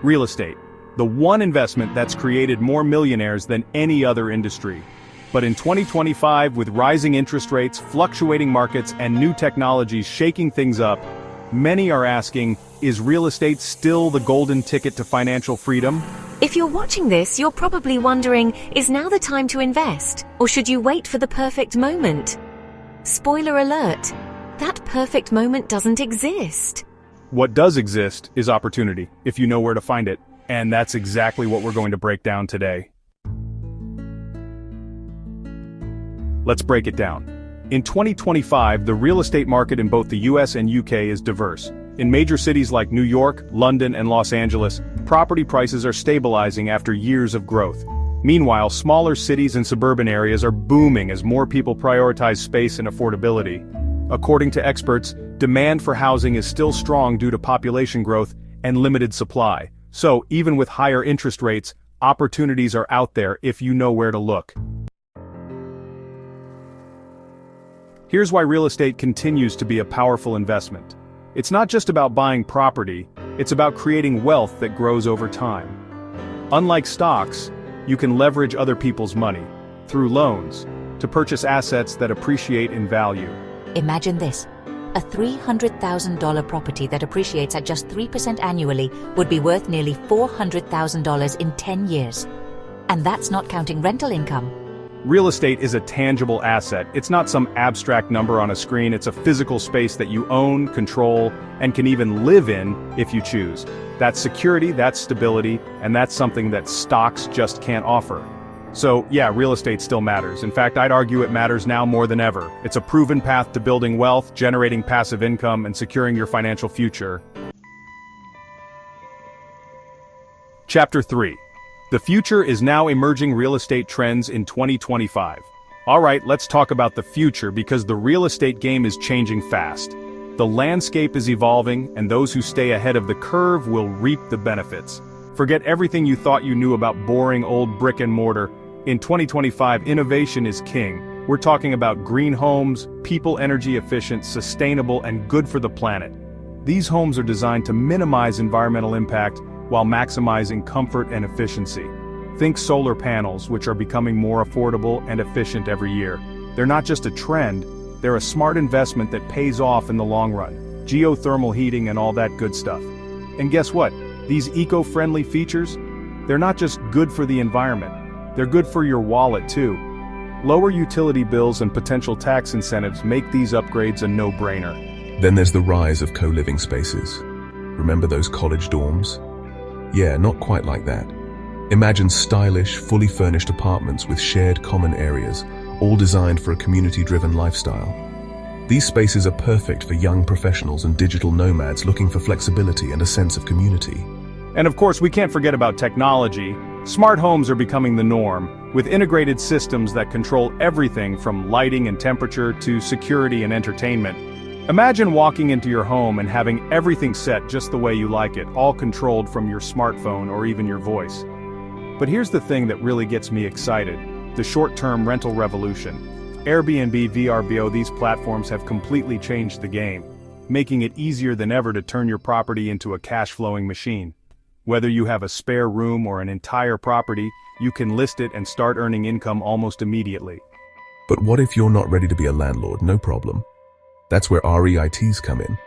Real estate, the one investment that's created more millionaires than any other industry. But in 2025, with rising interest rates, fluctuating markets, and new technologies shaking things up, many are asking, is real estate still the golden ticket to financial freedom? If you're watching this, you're probably wondering, is now the time to invest, or should you wait for the perfect moment? Spoiler alert, that perfect moment doesn't exist. What does exist is opportunity, if you know where to find it, and that's exactly what we're going to break down today. Let's break it down. In 2025, the real estate market in both the US and UK is diverse. In major cities like New York, London, and Los Angeles, property prices are stabilizing after years of growth. Meanwhile, smaller cities and suburban areas are booming as more people prioritize space and affordability. According to experts, demand for housing is still strong due to population growth and limited supply. So, even with higher interest rates, opportunities are out there if you know where to look. Here's why real estate continues to be a powerful investment. It's not just about buying property, it's about creating wealth that grows over time. Unlike stocks, you can leverage other people's money, through loans, to purchase assets that appreciate in value. Imagine this. A $300,000 property that appreciates at just 3% annually would be worth nearly $400,000 in 10 years. And that's not counting rental income. Real estate is a tangible asset. It's not some abstract number on a screen, it's a physical space that you own, control, and can even live in if you choose. That's security, that's stability, and that's something that stocks just can't offer. So, yeah, real estate still matters. In fact, I'd argue it matters now more than ever. It's a proven path to building wealth, generating passive income, and securing your financial future. Chapter 3. The future is now emerging real estate trends in 2025. Alright, let's talk about the future because the real estate game is changing fast. The landscape is evolving, and those who stay ahead of the curve will reap the benefits. Forget everything you thought you knew about boring old brick and mortar. In 2025, innovation is king. We're talking about green homes, people energy efficient, sustainable, and good for the planet. These homes are designed to minimize environmental impact while maximizing comfort and efficiency. Think solar panels, which are becoming more affordable and efficient every year. They're not just a trend, they're a smart investment that pays off in the long run. Geothermal heating and all that good stuff. And guess what? These eco-friendly features, they're not just good for the environment, they're good for your wallet too. Lower utility bills and potential tax incentives make these upgrades a no-brainer. Then there's the rise of co-living spaces. Remember those college dorms? Yeah, not quite like that. Imagine stylish, fully furnished apartments with shared common areas, all designed for a community-driven lifestyle. These spaces are perfect for young professionals and digital nomads looking for flexibility and a sense of community. And of course, we can't forget about technology. Smart homes are becoming the norm, with integrated systems that control everything from lighting and temperature to security and entertainment. Imagine walking into your home and having everything set just the way you like it, all controlled from your smartphone or even your voice. But here's the thing that really gets me excited: the short-term rental revolution. Airbnb, VRBO, these platforms have completely changed the game, making it easier than ever to turn your property into a cash-flowing machine. Whether you have a spare room or an entire property, you can list it and start earning income almost immediately. But what if you're not ready to be a landlord? No problem. That's where REITs come in.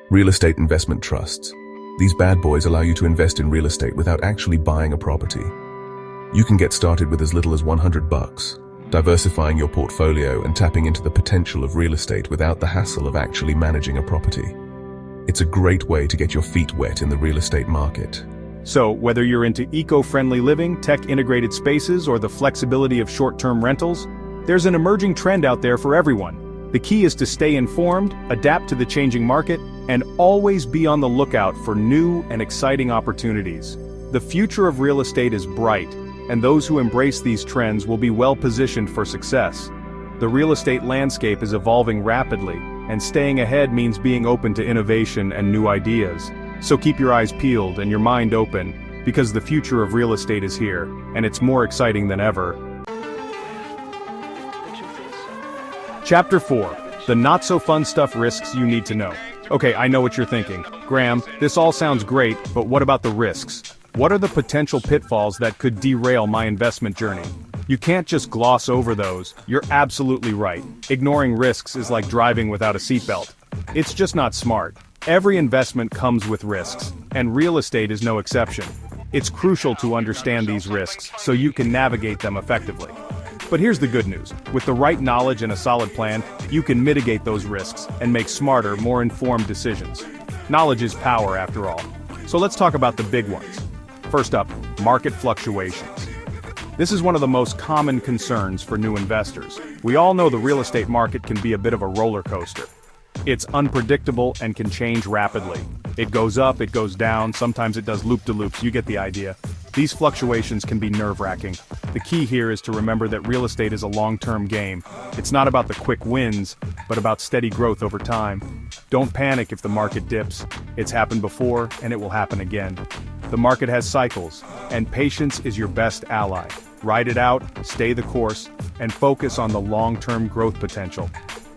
Real estate investment trusts. These bad boys allow you to invest in real estate without actually buying a property. You can get started with as little as $100, diversifying your portfolio and tapping into the potential of real estate without the hassle of actually managing a property. It's a great way to get your feet wet in the real estate market. So, whether you're into eco-friendly living, tech-integrated spaces, or the flexibility of short-term rentals, there's an emerging trend out there for everyone. The key is to stay informed, adapt to the changing market, and always be on the lookout for new and exciting opportunities. The future of real estate is bright, and those who embrace these trends will be well positioned for success. The real estate landscape is evolving rapidly, and staying ahead means being open to innovation and new ideas. So keep your eyes peeled and your mind open, because the future of real estate is here, and it's more exciting than ever. Chapter 4. The not-so-fun stuff risks you need to know. Okay, I know what you're thinking. Graham, this all sounds great, but what about the risks? What are the potential pitfalls that could derail my investment journey? You can't just gloss over those. You're absolutely right. Ignoring risks is like driving without a seatbelt. It's just not smart. Every investment comes with risks, and real estate is no exception. It's crucial to understand these risks so you can navigate them effectively. But here's the good news. With the right knowledge and a solid plan, you can mitigate those risks and make smarter, more informed decisions. Knowledge is power after all. So let's talk about the big ones. First up, market fluctuations. This is one of the most common concerns for new investors. We all know the real estate market can be a bit of a roller coaster. It's unpredictable and can change rapidly. It goes up, it goes down, sometimes it does loop-de-loops, you get the idea. These fluctuations can be nerve-wracking. The key here is to remember that real estate is a long-term game. It's not about the quick wins, but about steady growth over time. Don't panic if the market dips. It's happened before, and it will happen again. The market has cycles, and patience is your best ally. Ride it out, stay the course, and focus on the long-term growth potential.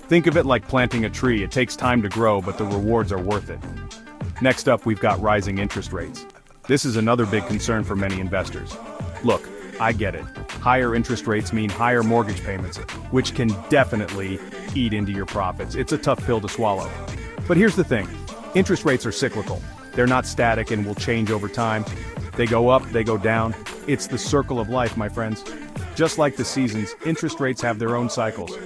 Think of it like planting a tree. It takes time to grow, but the rewards are worth it. Next up, we've got rising interest rates. This is another big concern for many investors. Look, I get it. Higher interest rates mean higher mortgage payments, which can definitely eat into your profits. It's a tough pill to swallow. But here's the thing. Interest rates are cyclical. They're not static and will change over time. They go up, they go down. It's the circle of life, my friends. Just like the seasons, interest rates have their own cycles.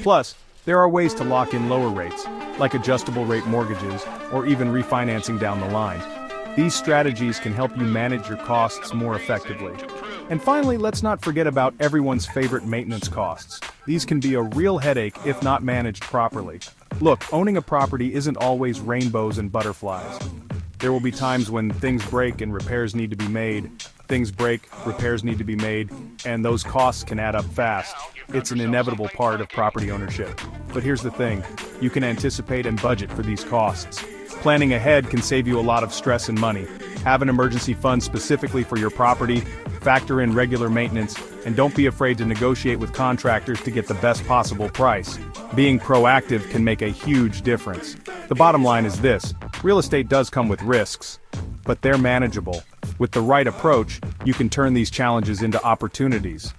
Plus, there are ways to lock in lower rates, like adjustable rate mortgages, or even refinancing down the line. These strategies can help you manage your costs more effectively. And finally, let's not forget about everyone's favorite maintenance costs. These can be a real headache if not managed properly. Look, owning a property isn't always rainbows and butterflies. There will be times when things break and repairs need to be made. Things break, repairs need to be made, and those costs can add up fast. It's an inevitable part of property ownership. But here's the thing, you can anticipate and budget for these costs. Planning ahead can save you a lot of stress and money. Have an emergency fund specifically for your property, factor in regular maintenance, and don't be afraid to negotiate with contractors to get the best possible price. Being proactive can make a huge difference. The bottom line is this, real estate does come with risks, but they're manageable. With the right approach, you can turn these challenges into opportunities.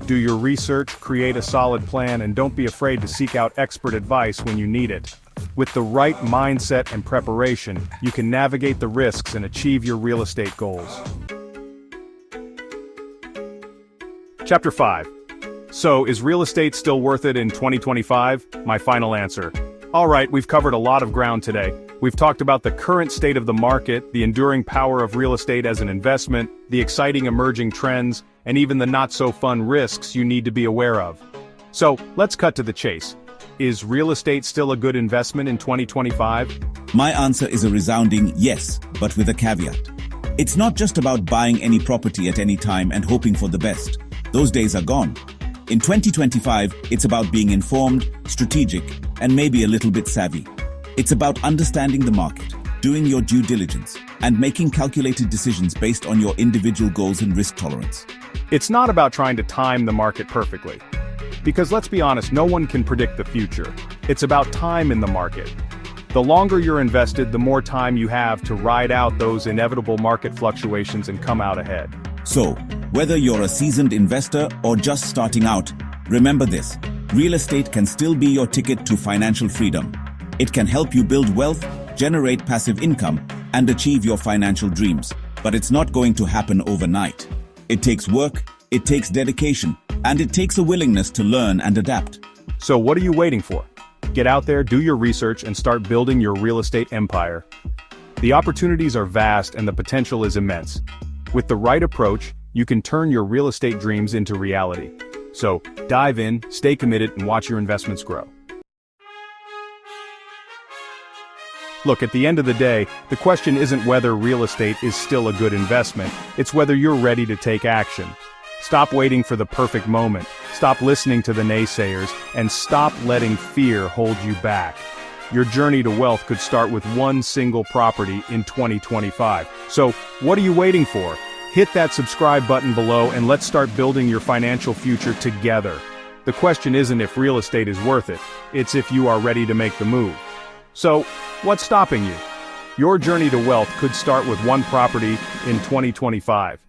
Do your research, create a solid plan, and don't be afraid to seek out expert advice when you need it. With the right mindset and preparation, you can navigate the risks and achieve your real estate goals. Chapter 5. So, is real estate still worth it in 2025? My final answer. Alright, we've covered a lot of ground today. We've talked about the current state of the market, the enduring power of real estate as an investment, the exciting emerging trends, and even the not-so-fun risks you need to be aware of. So, let's cut to the chase. Is real estate still a good investment in 2025? My answer is a resounding yes, but with a caveat. It's not just about buying any property at any time and hoping for the best. Those days are gone. In 2025, it's about being informed, strategic, and maybe a little bit savvy. It's about understanding the market, doing your due diligence, and making calculated decisions based on your individual goals and risk tolerance. It's not about trying to time the market perfectly. Because let's be honest, no one can predict the future. It's about time in the market. The longer you're invested, the more time you have to ride out those inevitable market fluctuations and come out ahead. So, whether you're a seasoned investor or just starting out, remember this: real estate can still be your ticket to financial freedom. It can help you build wealth, generate passive income, and achieve your financial dreams. But it's not going to happen overnight. It takes work, it takes dedication, and it takes a willingness to learn and adapt. So what are you waiting for? Get out there, do your research, and start building your real estate empire. The opportunities are vast and the potential is immense. With the right approach, you can turn your real estate dreams into reality. So, dive in, stay committed, and watch your investments grow. Look, at the end of the day, the question isn't whether real estate is still a good investment, it's whether you're ready to take action. Stop waiting for the perfect moment, stop listening to the naysayers, and stop letting fear hold you back. Your journey to wealth could start with one single property in 2025. So, what are you waiting for? Hit that subscribe button below and let's start building your financial future together. The question isn't if real estate is worth it, it's if you are ready to make the move. So, What's stopping you? Your journey to wealth could start with one property in 2025.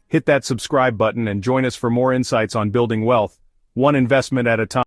Hit that subscribe button and join us for more insights on building wealth, one investment at a time.